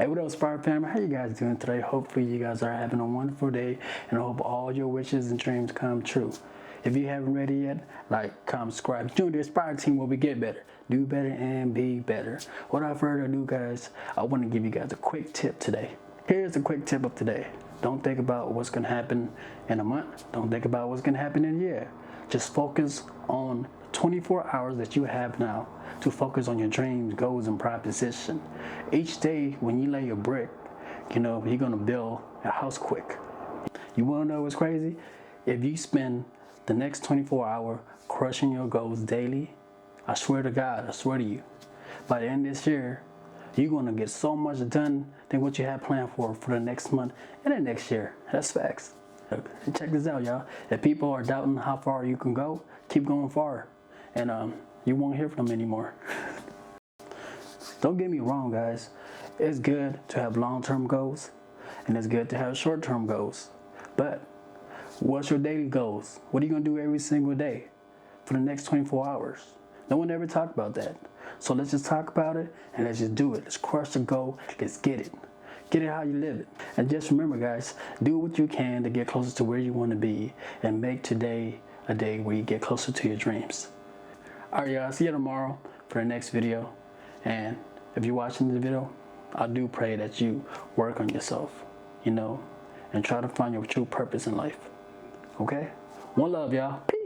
Hey, what up, Inspire family? How you guys doing today? Hopefully you guys are having a wonderful day, and I hope all your wishes and dreams come true. If you haven't ready yet, like, comment, subscribe, join the Inspire team where we get better, do better, and be better. Without further ado, guys, I want to give you guys a quick tip today. Here's a quick tip of today. Don't think about what's going to happen in a month. Don't think about what's going to happen in a year. Just focus on 24 hours that you have now to focus on your dreams, goals, and proposition. Each day when you lay your brick, you're going to build a house quick. You want to know what's crazy? If you spend the next 24 hours crushing your goals daily, I swear to God, I swear to you, by the end of this year, you're going to get so much done than what you had planned for the next month and the next year. That's facts. Check this out, y'all. If people are doubting how far you can go, keep going far, and you won't hear from them anymore. Don't get me wrong, guys. It's good to have long-term goals, and it's good to have short-term goals. But what's your daily goals? What are you going to do every single day for the next 24 hours? No one ever talked about that. So let's just talk about it, and let's just do it. Let's crush the goal. Let's get it. Get it how you live it. And just remember, guys, do what you can to get closer to where you want to be, and make today a day where you get closer to your dreams. Alright, y'all, see you tomorrow for the next video. And if you're watching this video, I do pray that you work on yourself, and try to find your true purpose in life. Okay? One love, y'all. Peace.